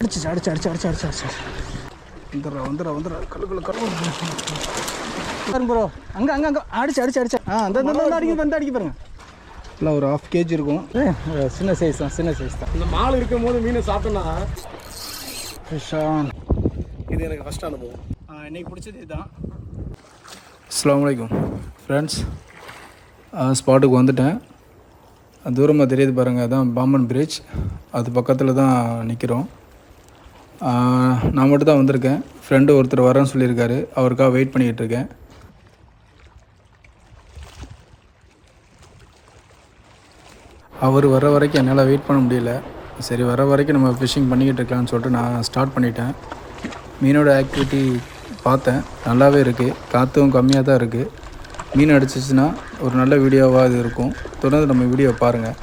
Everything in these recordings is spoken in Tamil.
அடிச்சு அடிச்சு அடிச்சு அடிச்சு அடிச்சு அடிச்சு வந்துடுறா கல்லுக்குள்ள பாருங்க ப்ரோ. அங்கே அங்கே அங்கே அடிச்சு அடிச்சு அடிச்சா அந்த அடிக்க பாருங்க. இல்லை ஒரு 1/2 kg இருக்கும். சின்ன சைஸ் தான். இந்த மால் இருக்கும் போது மீனை சாப்பிட்டோன்னா ஃபிஷான். இது எனக்கு ஃபஸ்ட் அனுபவம். இன்றைக்கி பிடிச்சது இதுதான். அஸ்ஸலாமு அலைக்கும் ஃப்ரெண்ட்ஸ். ஸ்பாட்டுக்கு வந்துட்டேன். தூரமாக தெரியுது பாருங்கள், அதுதான் பாம்பன் பிரிட்ஜ். அது பக்கத்தில் தான் நிற்கிறோம். நான் மட்டும் தான் வந்திருக்கேன். ஃப்ரெண்டு ஒருத்தர் வரேன்னு சொல்லியிருக்காரு, அவருக்காக வெயிட் பண்ணிக்கிட்டு இருக்கேன். அவர் வர வரைக்கும் என்னால் வெயிட் பண்ண முடியல. சரி, வர வரைக்கும் நம்ம ஃபிஷ்ஷிங் பண்ணிக்கிட்டு இருக்கலாம்னு சொல்லிட்டு நான் ஸ்டார்ட் பண்ணிட்டேன். மீனோட ஆக்டிவிட்டி பார்த்தேன், நல்லாவே இருக்குது. காற்றும் கம்மியாக தான் இருக்குது. மீன் அடிச்சிச்சுன்னா ஒரு நல்ல வீடியோவாக இது இருக்கும். தொடர்ந்து நம்ம வீடியோ பாருங்கள்.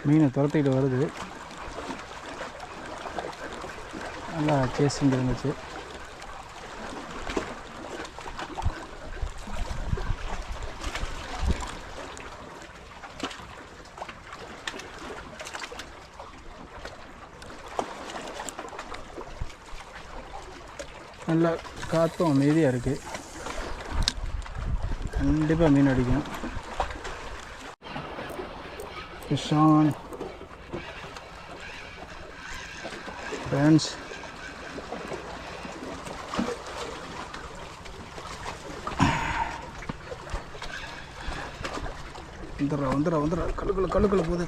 மீனை துரத்திக்கிட்டு வருது. நல்லா சேசிங் இருந்துச்சு. நல்லா காற்றும் அமைதியாக இருக்குது. கண்டிப்பாக மீன் அடிக்கும். ஃபிஷான் ஃப்ரெண்ட்ஸ். வந்துடுறா கல்லுக்குள்ள போகுது.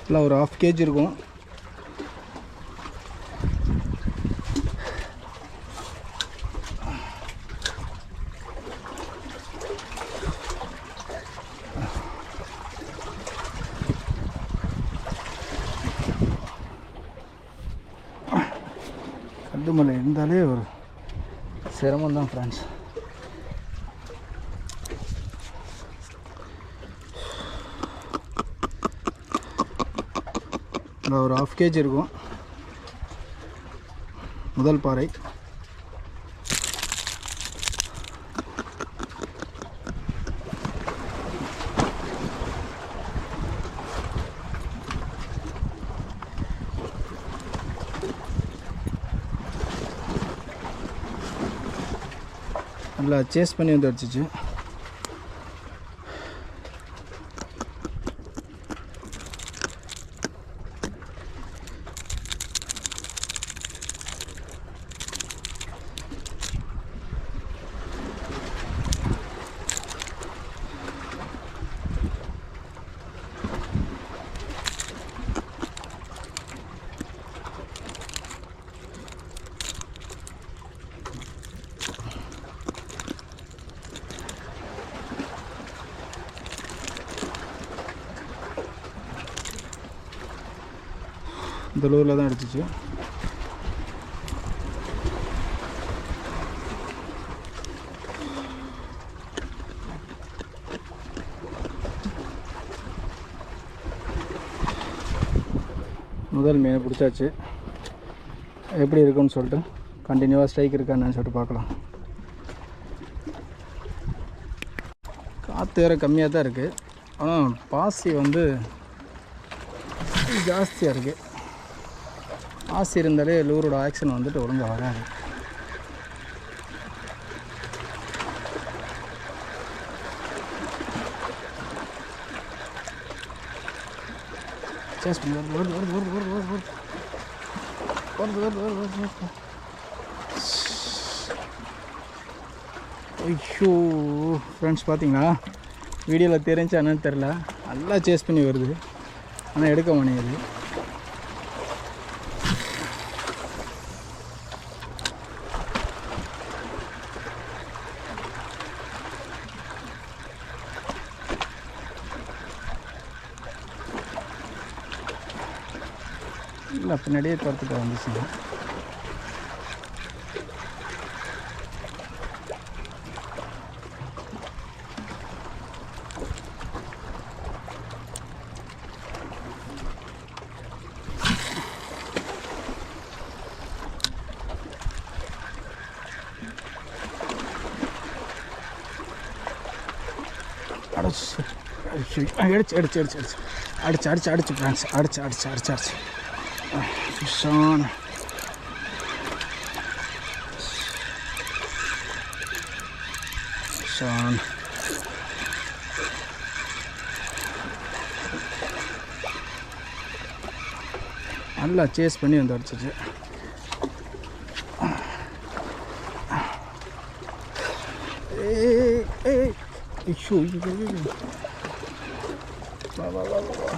இல்லை ஒரு 1/2 kg இருக்கும். கல்லுமலை இருந்தாலே ஒரு சிரமம் தான் ஃப்ரெண்ட்ஸ். ஒரு 1/2 kg இருக்கும். முதல் பாறை. நல்லா சேஸ் பண்ணி வந்து அடிச்சிச்சு. இந்த லூரில் தான் அடிச்சிச்சு. முதல் மீனை பிடிச்சாச்சு. எப்படி இருக்குன்னு சொல்லிட்டு கண்டினியூவாக ஸ்ட்ரைக் இருக்கான்னு சொல்லிட்டு பார்க்கலாம். காற்று வேறு கம்மியாக தான் இருக்குது, ஆனால் பாசி வந்து ஜாஸ்தியாக இருக்குது. பாசி இருந்தாலே லூரோட ஆக்ஷன் வந்துட்டு ஒழுங்காக வராது. ஐயோ ஃப்ரெண்ட்ஸ், பார்த்தீங்களா வீடியோவில் தெரிஞ்சா என்னன்னு தெரில, நல்லா சேஸ் பண்ணி வருது, ஆனால் எடுக்க மாட்டேங்குது. இல்லை பின்னாடியே துரத்துட்டு வந்துச்சுங்க. அடிச்சு அடிச்சு அடிச்சு அடிச்சு அடிச்சு அடிச்சு அடிச்சு ஃப்ரெண்ட்ஸ், அடிச்சு அடிச்சு அடிச்சு அடிச்சு ஃபிஷான். ஃபிஷான் நல்லா சேஸ் பண்ணி வந்து அடிச்சிச்சு. ஐயோ வா வா வா வா.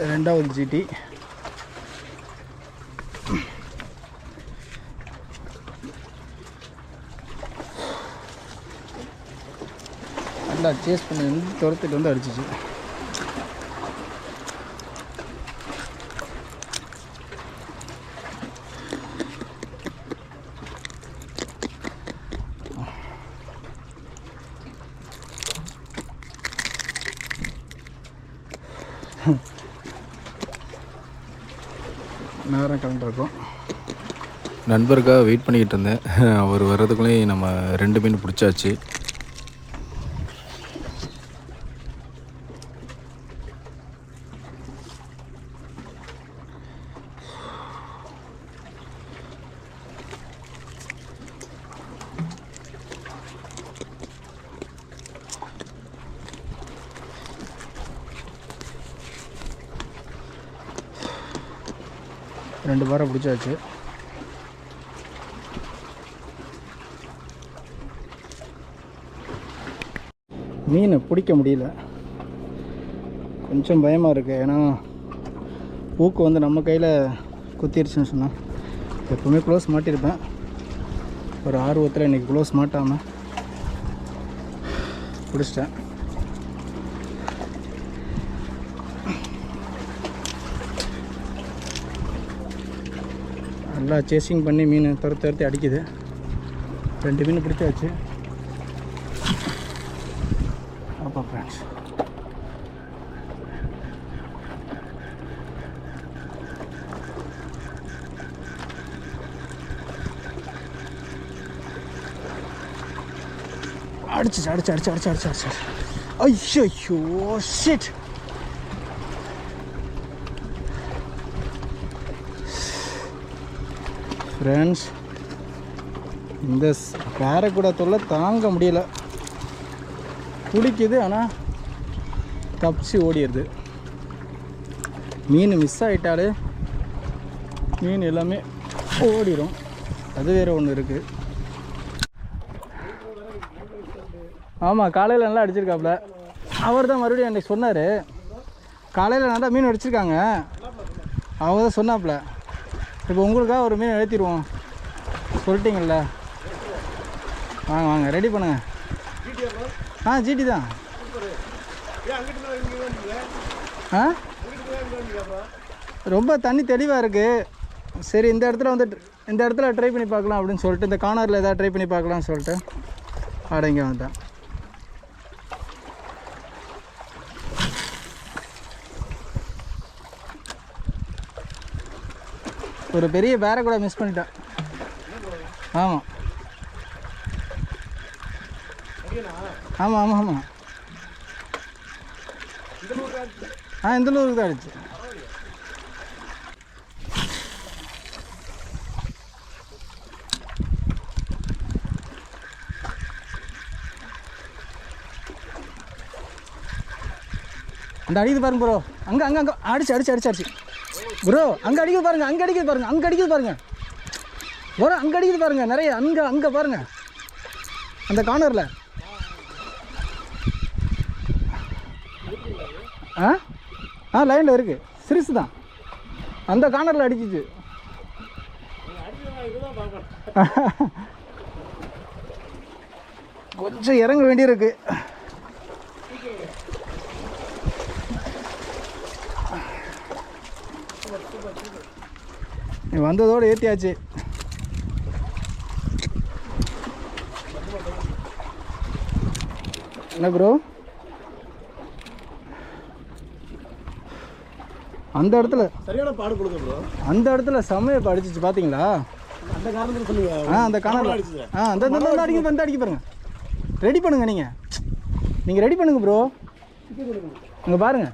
ரெண்டாவது ஜிடி. நல்லா சேஸ் பண்ணி வந்து துரத்துட்டு வந்து அடிச்சிச்சு. நேரம் கிளம்பிருக்கோம். நண்பருக்காக வெயிட் பண்ணிக்கிட்டு இருந்தேன். அவர் வர்றதுக்குள்ளேயும் நம்ம 2 மீன் பிடிச்சாச்சு. ரெண்டு பாறை பிடிச்சாச்சு. மீனை பிடிக்க முடியல, கொஞ்சம் பயமாக இருக்குது. ஏன்னா ஊக்கு வந்து நம்ம கையில் குத்திருச்சுன்னு சொன்னால் எப்போவுமே க்ளோஸ் மாட்டியிருப்பேன். ஒரு ஆர்வத்தில் இன்றைக்கி க்ளோஸ் மாட்டாமல் பிடிச்சிட்டேன். நல்லா சேசிங் பண்ணி மீன் துரத்தி அடிக்குது. 2 மீன் பிடிச்சாச்சு. அப்போ ஃப்ரெண்ட்ஸ் அடிச்சு அடிச்சு அடிச்சு அடிச்சு அடிச்சு அடிச்சு. ஐயோ ஷிட். ஃப்ரெண்ட்ஸ் இந்த பேரக்கூட தொல்லை தாங்க முடியல. பிடிக்குது ஆனால் தப்பிச்சு ஓடிடுது. மீன் மிஸ் ஆகிட்டாலே மீன் எல்லாமே ஓடிடும். அது வேறு ஒன்று இருக்குது. ஆமாம், காலையில் நல்லா அடிச்சிருக்காப்புல. அவர் தான் மறுபடியும் அன்றைக்கி சொன்னார், காலையில் நல்லா மீன் அடிச்சிருக்காங்க. அவங்க தான் சொன்னாப்புல. இப்போ உங்களுக்காக ஒரு மீன் எழுத்திடுவோம் சொல்லிட்டீங்கள்ல. வாங்க வாங்க ரெடி பண்ணுங்க. ஜிடி தான். ரொம்ப தண்ணி தெளிவாக இருக்குது. சரி இந்த இடத்துல ட்ரை பண்ணி பார்க்கலாம் அப்படின்னு சொல்லிட்டு, இந்த கார்னரில் எதாவது ட்ரை பண்ணி பார்க்கலாம்னு சொல்லிட்டு இங்கே வந்தேன். ஒரு பெரிய பேரை கூட மிஸ் பண்ணிட்டேன். ஆமாம் ஆமாம் ஆமாம் ஆமாம். இந்த ஊருக்கு தான் அடிச்சு. அந்த அடிக்குது பாருங்க ப்ரோ. அங்கே அங்கே அங்கே அடிச்சு ப்ரோ. அங்கே அடிக்குது பாருங்க, அங்கே அடிக்குது பாருங்க, அங்கே அடிக்குது பாருங்க ப்ரோ. அங்கே அடிக்குது பாருங்க நிறைய. அங்கே பாருங்க அந்த கார்னரில். லைனில் இருக்குது. சிறுசு தான் அந்த கார்னரில் அடிச்சிச்சு. கொஞ்சம் இறங்க வேண்டியிருக்கு. வந்ததோடு ஏற்றியாச்சு. என்ன ப்ரோ அந்த இடத்துல சரியான பாடு கொடுங்க ப்ரோ. அந்த இடத்துல செம்மையை அடிச்சிச்சு பார்த்தீங்களா? அந்த காரணத்தில் சொல்லுங்க. அந்த கார்னரில் அந்த அடிக்க அடிக்க பாருங்க. ரெடி பண்ணுங்க. நீங்கள் ரெடி பண்ணுங்க ப்ரோ. இங்கே பாருங்கள்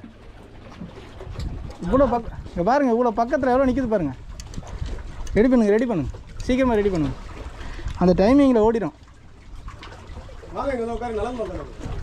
இவ்வளோ இங்கே பாருங்கள் இவ்வளோ பக்கத்தில் எவ்வளோ நிற்கிது பாருங்கள். ரெடி பண்ணுங்க சீக்கிரமாக ரெடி பண்ணுங்க. அந்த டைமிங்கில் ஓடிடும். வாங்க இங்கே உட்காரு. நல்லா பார்த்தாங்க.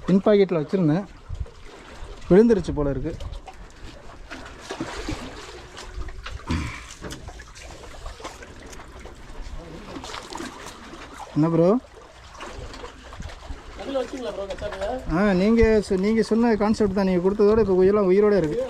பின் பாக்கெட்டில் வச்சுருந்தேன், விழுந்துருச்சு போல் இருக்குது. என்ன ப்ரோ? நீங்கள் சொன்ன கான்செப்ட் தான். நீங்கள் கொடுத்ததோட இப்போ எல்லாம் உயிரோடு இருக்குது.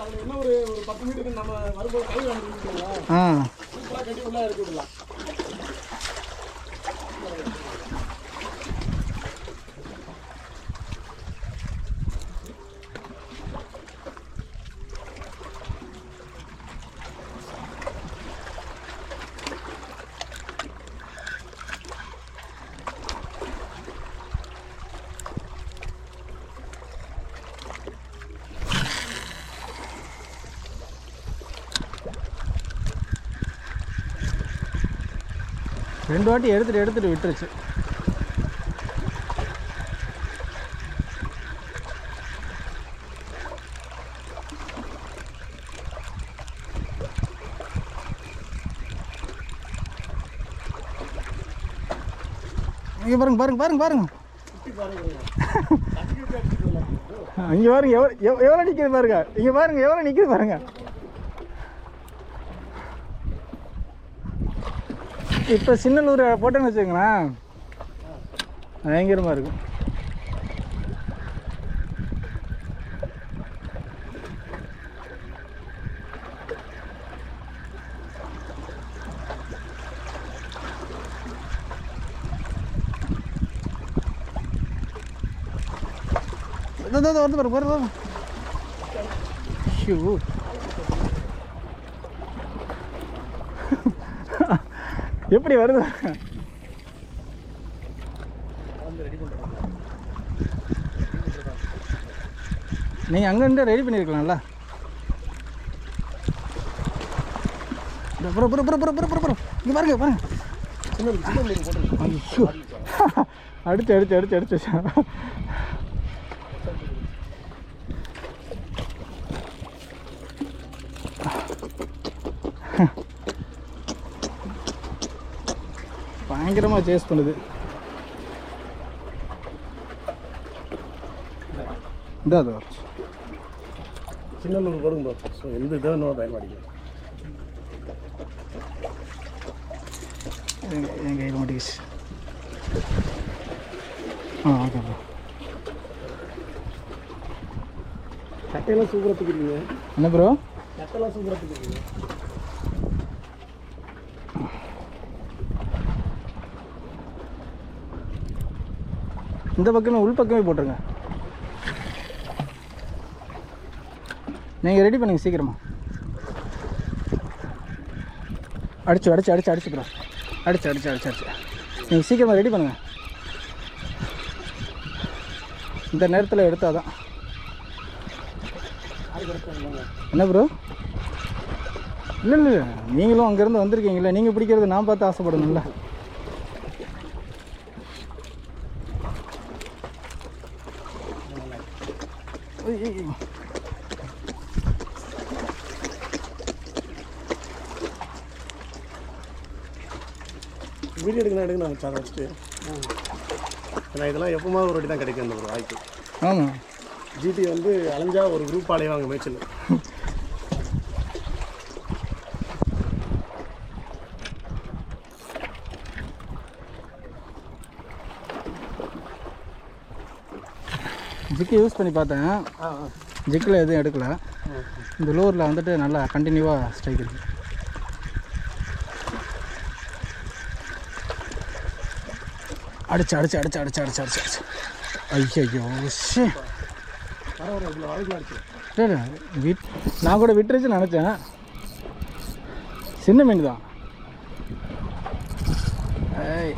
ரெண்டு வாட்டி எடுத்துட்டு விட்டுருச்சு. இங்கே பாருங்க இங்கே பாருங்க எவ்வளோ நிற்கிது பாருங்க. இங்கே பாருங்க எவ்வளோ நிற்கிது பாருங்க. இப்போ சின்னலூர் போட்டேன்னு வச்சுக்கோங்களேன், பயங்கரமாக இருக்கும். வந்து பாருங்க. எப்படி வருது? நீங்கள் அங்கே ரெடி பண்ணியிருக்கலாம்ல. இங்கே பாருங்க அடிச்சு பயங்கரமாக சேஸ் பண்ணுது. இந்த சின்னலூர் வரும் ப்ரோ. ஸோ எந்த இதை நம்ம பயன்படுத்திக்கலாம். என் கையில் மாட்டிக்கிச்சு. Okay bro. சட்டையெல்லாம் சூப்பராக இருக்கீங்க. என்ன ப்ரோ? சட்டையெல்லாம் சூப்பராக இருக்கீங்க. இந்த பக்கமே உள் பக்கமே போட்டுருங்க. நீங்கள் ரெடி பண்ணுங்க சீக்கிரமா. அடிச்சு ப்ரோ. அடிச்சு நீங்கள் சீக்கிரமாக ரெடி பண்ணுங்கள். இந்த நேரத்தில் எடுத்தால் தான். என்ன ப்ரோ? இல்லை நீங்களும் அங்கேருந்து வந்திருக்கீங்களே, நீங்கள் பிடிக்கிறது நான் பார்த்து ஆசைப்படணும்ல. வீடியோ எடுக்கணும் சார் வச்சுட்டு. ஏன்னா இதெல்லாம் எப்போமாவது ஒரு வாட்டி தான் கிடைக்கும் அந்த ஒரு வாய்ப்பு. ஆமாம், ஜிடி வந்து அலைஞ்சா ஒரு குரூப் அலைவாங்க மேய்ச்சல். ஜிக்கு யூஸ் பண்ணி பார்த்தேன். ஜிக்கில் எதுவும் எடுக்கல. இந்த லோரில் வந்துட்டு நல்லா கண்டினியூவாக ஸ்ட்ரைக் இருக்குது. அடிச்சு ஐயோ ஷே. இல்லை நான் கூட விட்டுருச்சுன்னு நினச்சேன். சின்ன மீன் தான். ஐய்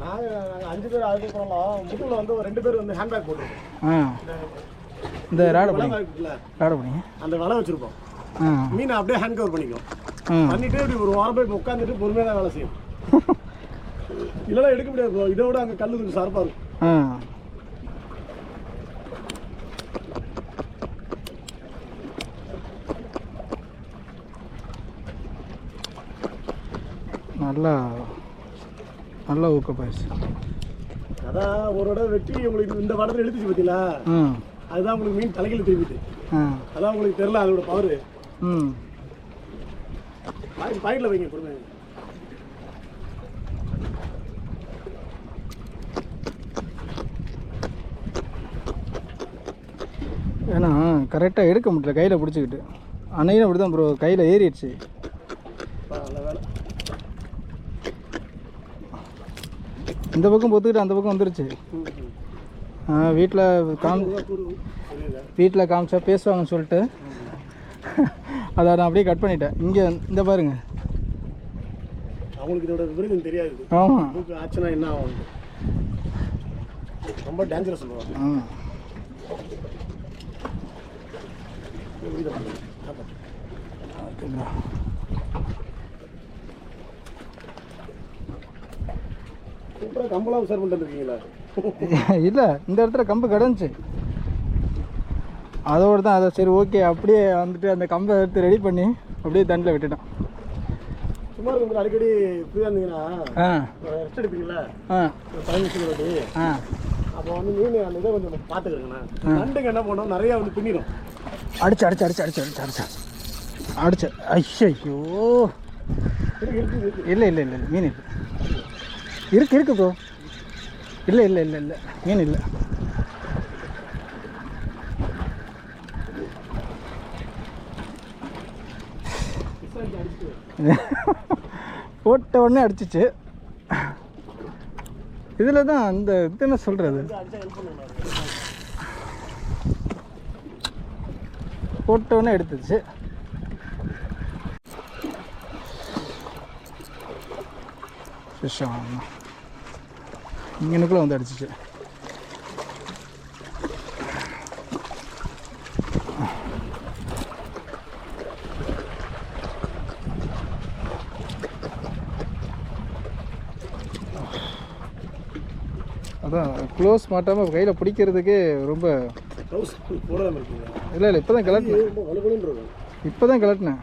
நாங்கள் 5 பேர் 6 பேர் போனோம். முதுகில் வந்து ஒரு 2 பேர் வந்து ஹேண்ட்பேக் போட்டுருக்கோம். இந்த ராடை பண்ணி அந்த வலை வச்சுருப்போம். மீனை அப்படியே ஹேண்ட் கவர் பண்ணிக்கும். பண்ணிட்டு இப்படி ஒரு வாரம் போய் உட்காந்துட்டு பொறுமையாக தான் வேலை செய்யும். இதெல்லாம் எடுக்க முடியாது ப்ரோ. இதை விட அங்கே கல் கொஞ்சம் ஷார்ப்பாக இருக்கும். நல்லா ஊக்கப்பாயிடுச்சு. அதான் ஒரு தடவை வெட்டி உங்களுக்கு இந்த வடத்தில் எடுத்துச்சு பார்த்தீங்களா, அதுதான் உங்களுக்கு மீன் தலைகளை திருப்பிட்டு. அதான் உங்களுக்கு தெரியல அதோட பவர். பாக்கெட்டில் வைங்க பொறுமை. ஏன்னா கரெக்டாக எடுக்க முடியல கையில் பிடிச்சிக்கிட்டு. அன்னையும் அப்படி தான் ப்ரோ, கையில் ஏறிடுச்சு. நல்ல வேலை. இந்த பக்கம் பொத்துக்கிட்டு அந்த பக்கம் வந்துருச்சு. வீட்டில் காமிச்சா பேசுவாங்கன்னு சொல்லிட்டு அதை நான் அப்படியே கட் பண்ணிட்டேன். இங்கே இந்த பாருங்க, அவங்களுக்கு இதோட விவரம் தெரியாது. ஆமாம், ஆச்சுன்னா என்ன ஆகும், ரொம்ப டேஞ்சரஸ் சொல்லுவாங்க. சூப்பராக கம்பெல்லாம் சார் பண்ணிட்டு இருக்கீங்களா? இல்லை, இந்த இடத்துல கம்பு கிடந்துச்சு. அதோடு தான் அதை சரி ஓகே அப்படியே வந்துட்டு அந்த கம்பை எடுத்து ரெடி பண்ணி அப்படியே தண்ணியில் விட்டுட்டோம். சும்மா உங்களுக்கு அடிக்கடி ஃப்ரீயாக இருந்தீங்கன்னா ரெஸ்ட் எடுப்பீங்களா? 15 நிமிஷம் வாட்டி. அப்போ வந்து மீன் அந்த இதை கொஞ்சம் பார்த்துக்கிறேங்கண்ணா. நண்டுங்க என்ன பண்ணோம், நிறையா வந்து பின்னிடும். அடிச்சு ஐயோ. இல்லை மீன் இருக்கு ப்ரோ. இல்லை மீன் இல்லை. போட்ட உடனே அடிச்சிச்சு. இதில் தான் அந்த இது என்ன சொல்கிறது, போட்ட உடனே எடுத்துச்சு. இங்கனுக்குள்ளே வந்து அடிச்சிச்சு. அதான் க்ளோஸ் மாட்டாமல் கையில் பிடிக்கிறதுக்கே ரொம்ப. இல்லை இப்போ தான் கிளட்டினேன்.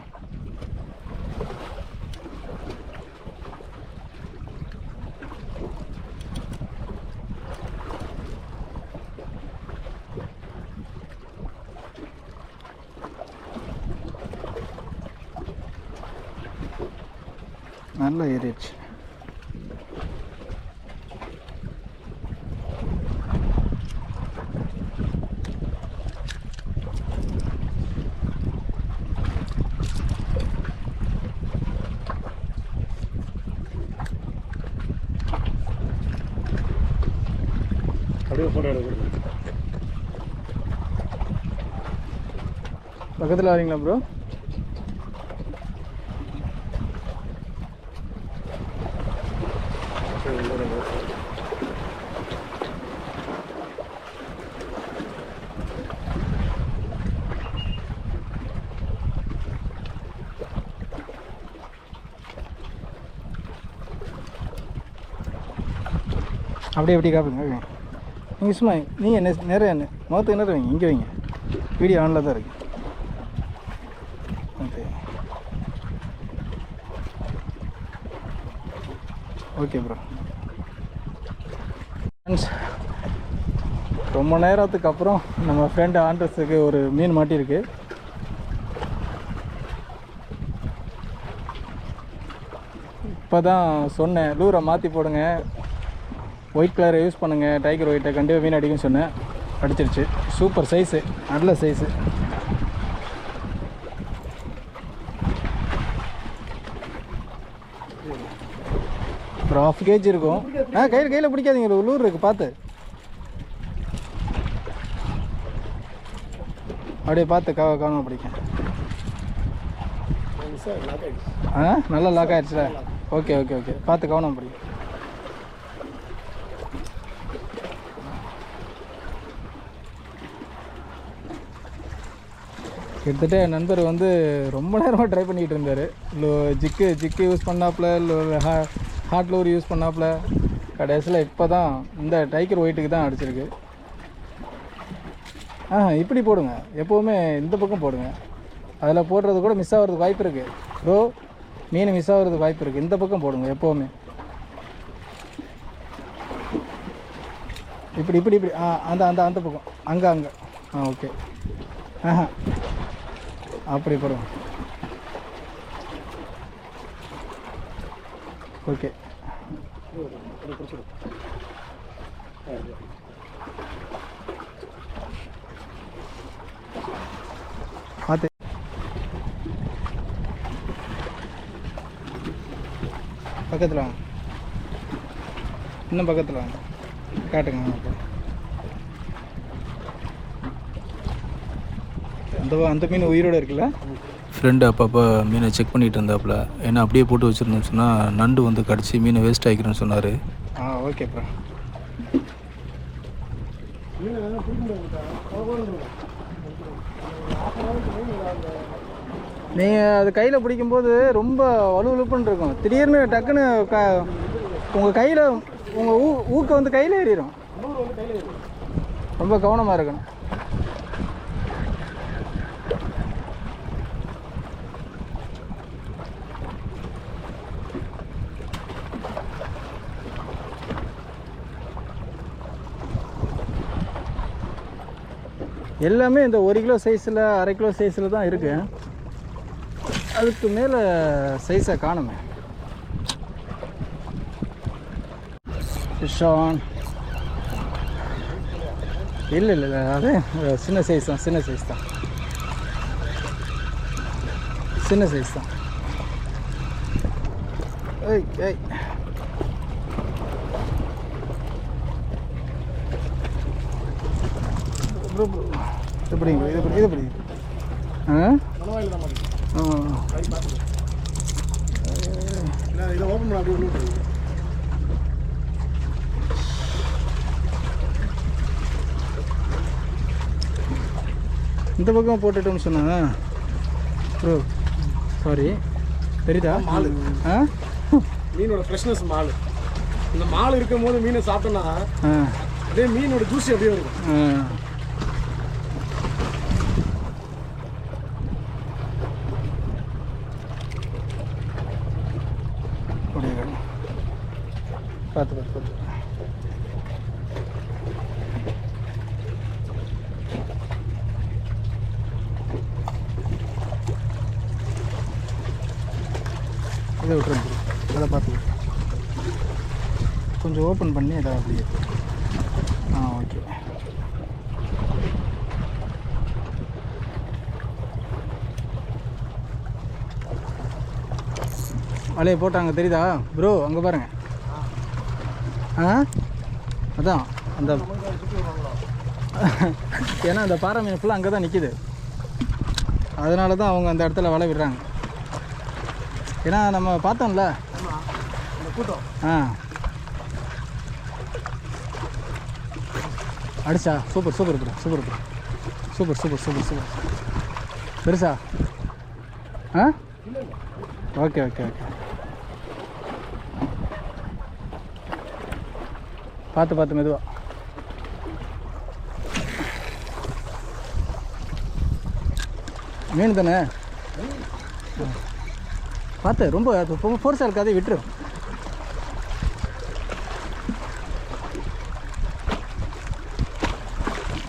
நல்லா ஏறிடுச்சு. அப்படியே ஃபோட்டோ எடுக்கிறது. பக்கத்தில் வரீங்களா ப்ரோ? அப்படியே எப்படி காப்புங்க வைங்க. நீங்கள் சும்மா நீங்கள் நிறைய முகத்துக்கு நேரம் வைங்க, இங்கே வைங்க. வீடியோ ஆனில் தான் இருக்குது. Okay okay bro. ஃப்ரெண்ட்ஸ், ரொம்ப நேரத்துக்கு அப்புறம் நம்ம ஃப்ரெண்டு ஆண்ட்ரஸுக்கு ஒரு மீன் மாட்டியிருக்கு. இப்போ தான் சொன்னேன், லூரை மாற்றி போடுங்க, ஒயிட் கலரை யூஸ் பண்ணுங்கள், டைகர் ஒயிட்டை கண்டிப்பாக மீன் அடிக்குன்னு சொன்னேன். அடிச்சிருச்சு. சூப்பர் சைஸு, நல்ல சைஸு. ஒரு 1/2 kg இருக்கும். கையில் பிடிக்காதீங்க, லூர் இருக்குது பார்த்து. அப்படியே பார்த்து கவனம் பிடிக்க. நல்லா லாக் ஆகிடுச்சுல? ஓகே ஓகே ஓகே, பார்த்து கவனம் பிடிக்கும். கிட்டத்தட்ட என் நண்பர் வந்து ரொம்ப நேரமாக ட்ரை பண்ணிக்கிட்டு இருந்தார். ஜிக்கு யூஸ் பண்ணாப்புல, ஹாட் லூர் யூஸ் பண்ணாப்புல. கடைசியில் இப்போ தான் இந்த டைகர் ஒயிட்டுக்கு தான் அடிச்சிருக்கு. இப்படி போடுங்க, எப்போவுமே இந்த பக்கம் போடுங்க. அதில் போடுறது கூட மிஸ் ஆகிறதுக்கு வாய்ப்பு இருக்குது ப்ரோ. மீன் மிஸ் ஆகிறதுக்கு வாய்ப்பு இருக்குது. இந்த பக்கம் போடுங்க எப்போவுமே. இப்படி இப்படி இப்படி அந்த அந்த அந்த பக்கம், அங்கே ஓகே. அப்படி போடுங்க. ஓகே பார்த்து பக்கத்தில் வாங்க, இன்னும் பக்கத்தில் வாங்க, காட்டுங்க. அந்த மீன் உயிரோடு இருக்குல்ல? ஃப்ரெண்டு அப்பப்போ மீனை செக் பண்ணிகிட்டு இருந்தாப்புல. ஏன்னா அப்படியே போட்டு வச்சுருந்தோம்னு சொன்னால் நண்டு வந்து கடிச்சு மீனை வேஸ்ட் ஆகிக்கிறேன்னு சொன்னார். Okay bro. நீங்கள் அது கையில் பிடிக்கும்போது ரொம்ப வலுவலுப்புன்னு இருக்கும். திடீர்னு டக்குன்னு உங்கள் கையில் உங்கள் ஊக்க வந்து கையில் ஏறிடும். ரொம்ப கவனமாக இருக்கணும். எல்லாமே இந்த 1 கிலோ சைஸில், 1/2 கிலோ சைஸில் தான் இருக்குது. அதுக்கு மேலே சைஸை காணுமே. ஃபிஷ் ஆன் இல்லை, அது சின்ன சைஸ் தான், சின்ன சைஸ் தான். ஏய் எப்படிங்க இது எப்படி? இந்த பக்கம் போட்டுட்டோம்னு சொன்னா ப்ரோ, சாரி, தெரியுதா? மாலு மீனோட ஃப்ரெஷ்னஸ் மாலு. இந்த மால் இருக்கும் போது மீனை சாப்பிட்டோன்னா அப்படியே மீனோட ஜூசி அப்படியே இருக்கும். பார்த்து இதை விட்டுருங்க. அதை பார்த்து கொஞ்சம் ஓப்பன் பண்ணி அதை அப்படியே. ஓகே. வலையை போட்டாங்க தெரியுதா ப்ரோ? அங்கே பாருங்கள். அதான் அந்த ஏன்னா அந்த பாறை மீன் ஃபுல்லாக அங்கே தான் நிற்கிது, அதனால தான் அவங்க அந்த இடத்துல வலை விடுறாங்க. ஏன்னா நம்ம பார்த்தோம்ல கூட்டம். அடிச்சா super super bro, super bro, super super super super. பெருசா? Okay okay okay. பார்த்து மெதுவா. மீன் தானே? பார்த்து ரொம்ப ஃபோர்ஸாக இருக்காதே, விட்டுரு.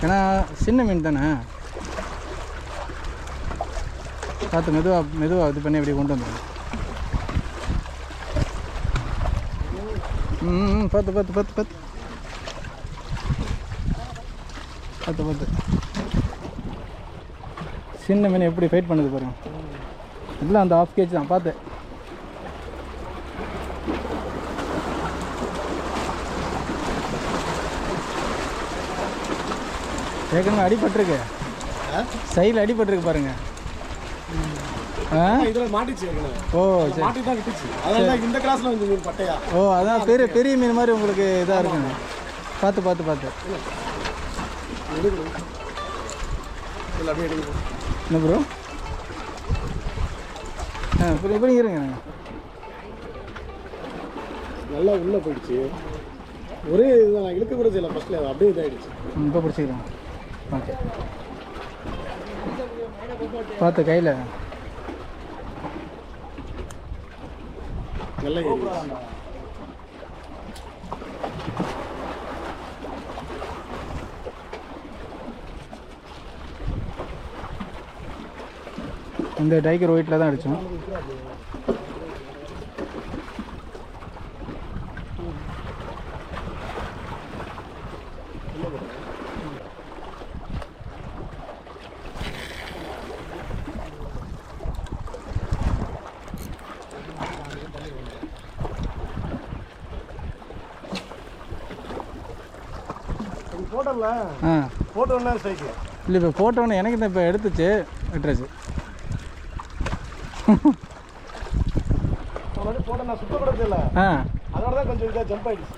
ஏன்னா சின்ன மீன் தானே. பார்த்து மெதுவாக இது பண்ணி இப்படி கொண்டு வந்துடும். பார்த்து சின்ன மீன் எப்படி ஃபைட் பண்ணுது பாருங்க. இல்லை அந்த 1/2 kg தான். பார்த்து ஏற்கனவே அடிபட்டிருக்கு, சைடில் அடிபட்டிருக்கு பாருங்க. இதில் மாட்டிச்சு. ஓ சரி, மாட்டி தான் விட்டுச்சு. அதான் இந்த கிளாஸில் வந்து மீன் பட்டையா. ஓ அதான் பெரிய மீன் மாதிரி உங்களுக்கு இதாக இருக்குங்க. பார்த்து என்ன ப்ரோ? இப்படி இருங்க. நல்லா உள்ளே போயிடுச்சு. ஒரே இதுதான், நான் இழுக்க கூட செய்யல ஃபஸ்ட்டில், அது அப்படியே இதாகிடுச்சு. இப்போ பிடிச்சிக்கிறோம். ஓகே, பார்த்து கையில் நல்லா இந்த டைகர் ஒயிட்டில் தான் அடித்தோம். போட்டோன்னா சைக்கிள் இல்லை, இப்போ போட்டோன்னு எனக்கு தான் இப்போ எடுத்துச்சு, விட்டுருச்சு. போட்டோ நான் சுத்த கூட இல்லை, அதனால தான் கொஞ்சம் இதாக ஜம்ப் ஆகிடுச்சு.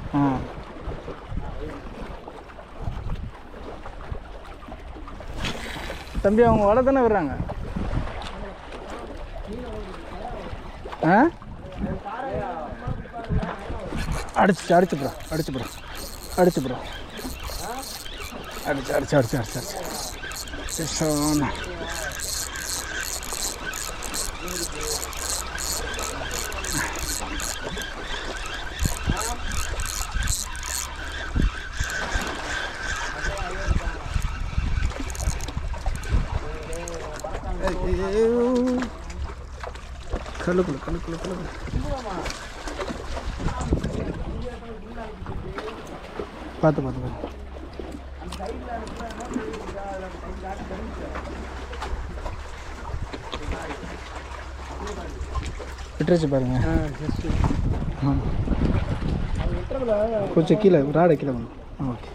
தம்பி அவங்க வலை தானே விடுறாங்க. அடிச்சு ப்ரோ. கல்லுக்குள்ள பார்த்து விட்டுருச்சு பாருங்க. கொஞ்சம் கீழே ராடை கீழே வந்து. ஓகே,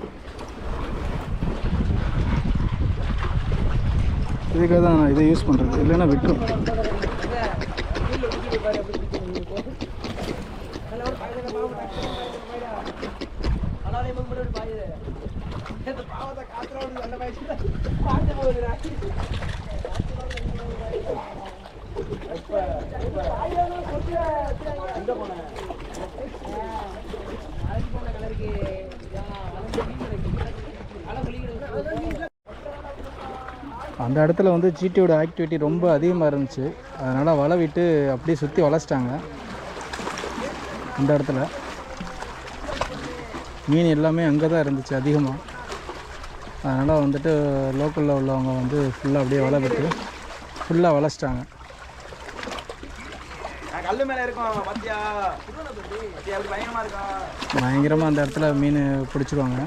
இதுக்காக தான் நான் இதை யூஸ் பண்ணுறது, இல்லைன்னா விட்டுரும். அந்த இடத்துல வந்து ஜிடியோட ஆக்டிவிட்டி ரொம்ப அதிகமாக இருந்துச்சு, அதனால் வலை விட்டு அப்படியே சுற்றி வளைச்சிட்டாங்க. அந்த இடத்துல மீன் எல்லாமே அங்கே தான் இருந்துச்சு அதிகமாக, அதனால் வந்துட்டு லோக்கலில் உள்ளவங்க வந்து ஃபுல்லாக அப்படியே வலை விட்டு ஃபுல்லாக வளைச்சிட்டாங்க. பயங்கரமாக அந்த இடத்துல மீன் பிடிச்சிருவாங்க.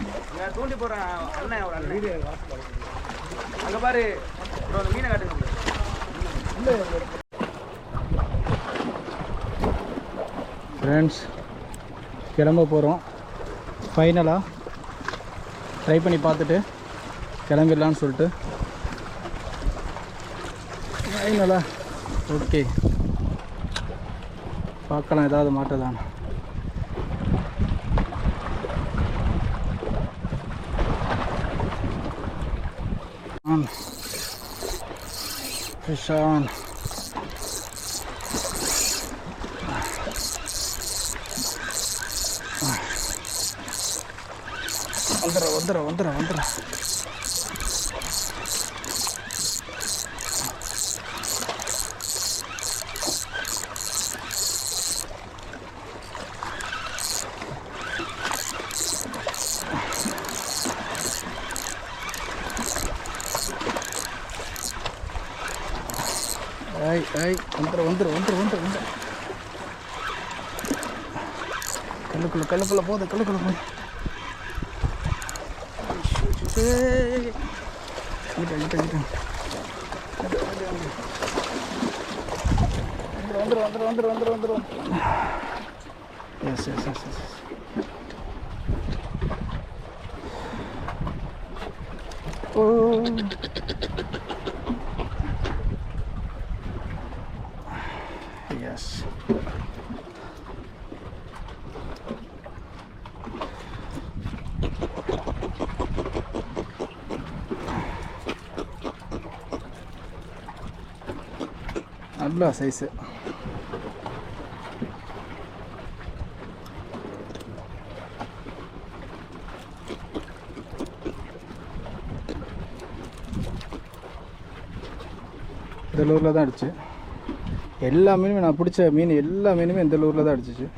ஃப்ரெண்ட்ஸ், கிளம்ப போகிறோம். ஃபைனலாக ட்ரை பண்ணி பார்த்துட்டு கிளம்பிடலான்னு சொல்லிட்டு ஃபைனலா ஓகே பார்க்கலாம் ஏதாவது மாட்டதான். Fish on. வந்துடுறேன். வந்துடும். கல்லுக்குள்ள போகுது. வந்துடும். எஸ். ஓ எஸ். நல்ல சைஸு. இந்த லூரில் தான் அடிச்சு. எல்லா மீனுமே நான் பிடிச்ச மீன் எல்லா மீனுமே இந்த லூரில் தான் அடிச்சிச்சு.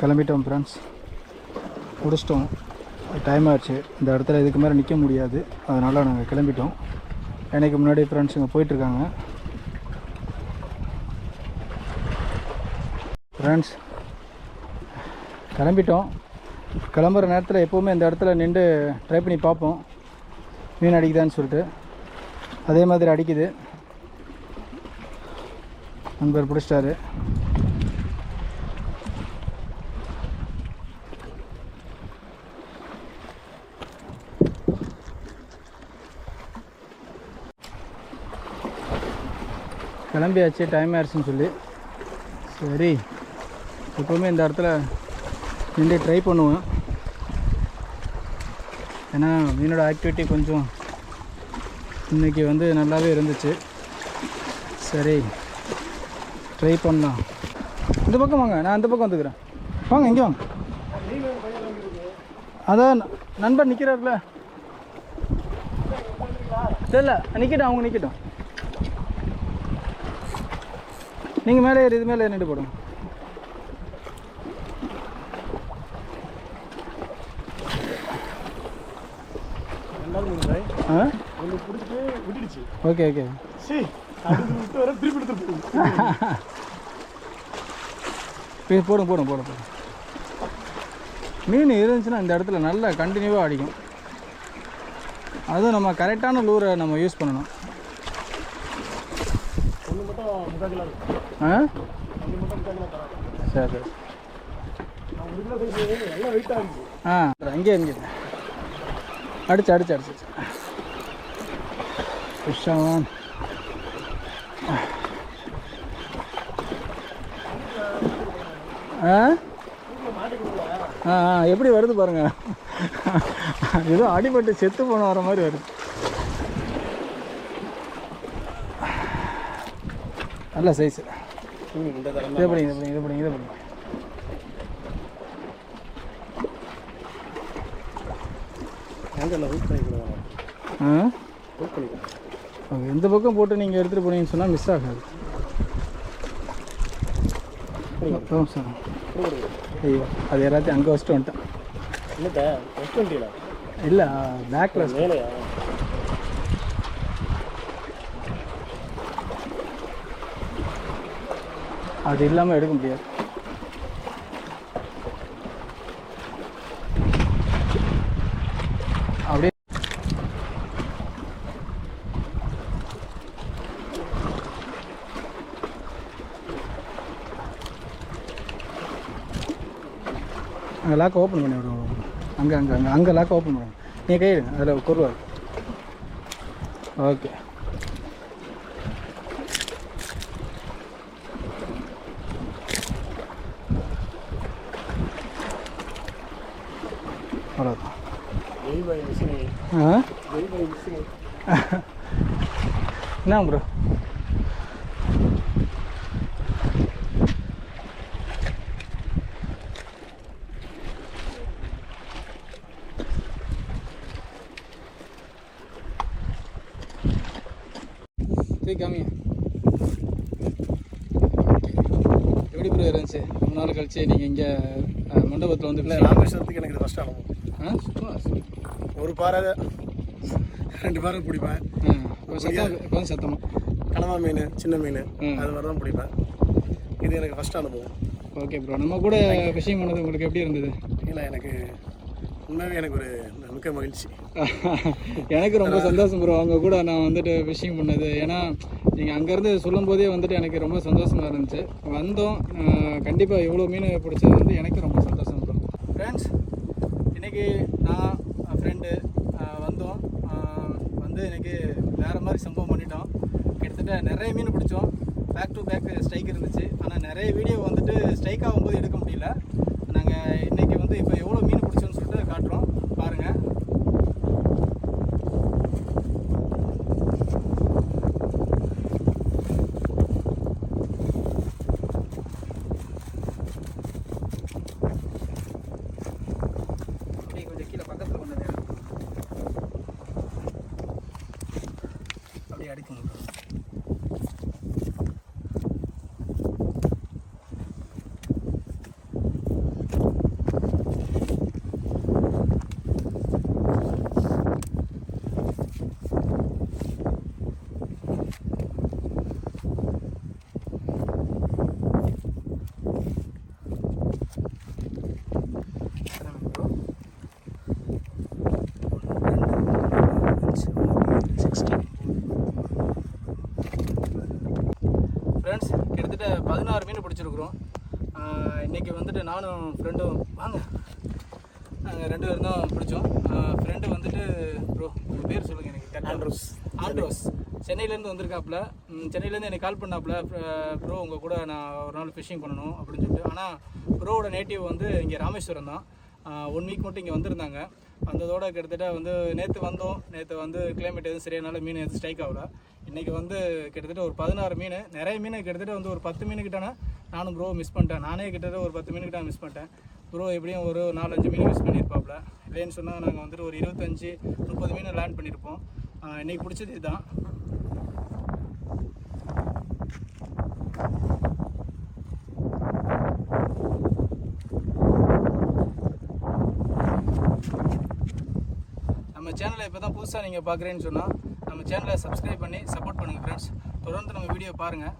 கிளம்பிட்டோம் ஃப்ரெண்ட்ஸ், முடிச்சிட்டோம். டைம் ஆச்சு. இந்த இடத்துல இதுக்கு மேலே நிற்க முடியாது, அதனால் நாங்கள் கிளம்பிட்டோம். எனக்கு முன்னாடி ஃப்ரெண்ட்ஸுங்க போயிட்டுருக்காங்க. ஃப்ரெண்ட்ஸ் கிளம்பிட்டோம். கிளம்புற நேரத்தில் எப்போவுமே இந்த இடத்துல நின்று ட்ரை பண்ணி பார்ப்போம் மீன் அடிக்குதான்னு சொல்லிட்டு. அதே மாதிரி அடிக்குது. நண்பர் பிடிச்சிட்டாரு. கிளம்பியாச்சு, டைம் ஆயிடுச்சுன்னு சொல்லி. சரி, எப்போவுமே இந்த இடத்துல நின்று ட்ரை பண்ணுவேன். ஏன்னா மீனோட ஆக்டிவிட்டி கொஞ்சம் இன்றைக்கி வந்து நல்லாவே இருந்துச்சு. சரி, ட்ரை பண்ணலாம். இந்த பக்கம் வாங்க, நான் இந்த பக்கம் வந்துக்கிறேன். வாங்க, இங்கே வாங்க. அதான் நண்பர் நிற்கிறார்ல. இல்லை நிற்கட்டும், அவங்க நிற்கட்டும். நீங்கள் மேலே ஏறி இது மேலே நின்று போடுங்க. ஓகே போடுங்க. மீன் இருந்துச்சுன்னா இந்த இடத்துல நல்லா கண்டினியூவாக அடிக்கும். அதுவும் நம்ம கரெக்டான லூரை நம்ம யூஸ் பண்ணணும். சரி இங்கே அடிச்சு விஷம். எப்படி வருது பாருங்க. ஏதோ அடிபட்டு செத்து போன வர மாதிரி வருது. நல்ல சைஸ். இதை படிங்க. எந்த பக்கம் போட்டு நீங்கள் எடுத்துகிட்டு போனீங்கன்னு சொன்னால் மிஸ் ஆகாது. சார் ஐயோ அது எல்லாத்தையும் அங்கே வச்சுட்டு வந்துட்டேன். இல்லைட்டா ரெஸ்டாரண்ட்டில் இல்லை பேக்கில் மேலையா? அது இல்லாமல் எடுக்க முடியாது. அப்படியே அங்கே லாக் ஓப்பன் பண்ணி விடுவோம். அங்கே லாக் ஓப்பன் பண்ணுவோம். நீ கையிடுங்க அதில் கொருவாரு. ஓகே அவ்வளோதான். என்ன ப்ரோ காமிங்க எப்படி ப்ரோ இருந்துச்சு? ரொம்ப நாள் கழிச்சு நீங்கள் இங்கே மண்டபத்தில் வந்து இல்லை ராமேஸ்வரத்துக்கு எனக்கு இது ஃபஸ்ட் அனுபவம். ஒரு பாறை 2 பாறை பிடிப்பேன். சத்தம் சத்தமாக கனவா மீன் சின்ன மீன் அது மாதிரி தான் பிடிப்பேன். இது எனக்கு ஃபஸ்ட் அனுபவம். Okay bro. நம்ம கூட ஃபிஷிங் பண்ணது உங்களுக்கு எப்படி இருந்தது? இல்லை எனக்கு உண்மையாகவே எனக்கு ஒரு மிக்க மகிழ்ச்சி. எனக்கு ரொம்ப சந்தோஷம் ப்ரோ அவங்க கூட நான் வந்துட்டு ஃபிஷிங் பண்ணது. ஏன்னா நீங்கள் அங்கேருந்து சொல்லும் போதே வந்துட்டு எனக்கு ரொம்ப சந்தோஷமாக இருந்துச்சு. வந்தோம் கண்டிப்பாக இவ்வளோ மீன் பிடிச்சது வந்து எனக்கு ரொம்ப சந்தோஷம் ப்ரோ. ஃப்ரெண்ட்ஸ் இன்றைக்கி நான் ஃப்ரெண்டு வந்தோம். வந்து எனக்கு வேறு மாதிரி சம்பவம் பண்ணிட்டோம். கிட்டத்தட்ட நிறைய மீன் பிடிச்சோம். பேக் டு பேக் ஸ்ட்ரைக் இருந்துச்சு. ஆனால் நிறைய வீடியோ வந்துட்டு ஸ்ட்ரைக் ஆகும்போது எடுக்க முடியல. நாங்கள் இன்றைக்கி வந்து இப்போ எவ்வளோ மீன் பிடிச்சோன்னு சொல்லிட்டு காட்டுறோம் பாருங்கள். கொஞ்சம் கீழே பக்கத்தில் கொண்டது அப்படியே அடிக்கணும். ஃப்ரெண்ட்ஸ் கிட்டத்தட்ட 16 மீன் பிடிச்சிருக்குறோம். இன்றைக்கி வந்துட்டு நானும் ஃப்ரெண்டும் வாங்க நாங்கள் 2 பேரும் தான் பிடிச்சோம். ஃப்ரெண்டு வந்துட்டு ப்ரோ உங்கள் பேர் சொல்லுங்கள் எனக்கு. ஆண்ட்ரோஸ் சென்னையிலேருந்து வந்திருக்காப்புல. சென்னையிலேருந்து எனக்கு கால் பண்ணாப்புல, ப்ரோ உங்கள் கூட நான் ஒரு நாள் ஃபிஷிங் பண்ணணும் அப்படின்னு சொல்லிட்டு. ஆனால் ப்ரோவோட நேட்டிவ் வந்து இங்கே ராமேஸ்வரம் தான். 1 வீக் மட்டும் இங்கே வந்திருந்தாங்க. வந்ததோட கிட்டத்தட்ட வந்து நேற்று வந்தோம். நேற்று வந்து கிளைமேட் எதுவும் சரியானால மீன் எதுவும் ஸ்ட்ரைக் ஆகல. இன்றைக்கி வந்து கிட்டத்தட்ட ஒரு 16 மீன். நிறைய மீன் கிட்டத்தட்ட வந்து ஒரு 10 மீனுக்கிட்டானா நானும் ப்ரோ மிஸ் பண்ணிட்டேன். நானே கிட்டத்தட்ட ஒரு 10 மீனுக்கிட்ட மிஸ் பண்ணிட்டேன். ப்ரோ எப்படியும் ஒரு 4-5 மீன் மிஸ் பண்ணியிருப்பாப்புல. இல்லைன்னு சொன்னால் நாங்கள் வந்துட்டு ஒரு 25-30 மீன் லேண்ட் பண்ணியிருப்போம். இன்றைக்கி பிடிச்சது இதுதான். நம்ம சேனலை இப்போ தான் புதுசாக நீங்கள் பார்க்குறேன்னு சொன்னால் நம்ம சேனலை சப்ஸ்கிரைப் பண்ணி சப்போர்ட் பண்ணுங்கள் ஃப்ரெண்ட்ஸ். தொடர்ந்து நம்ம வீடியோ பாருங்கள்.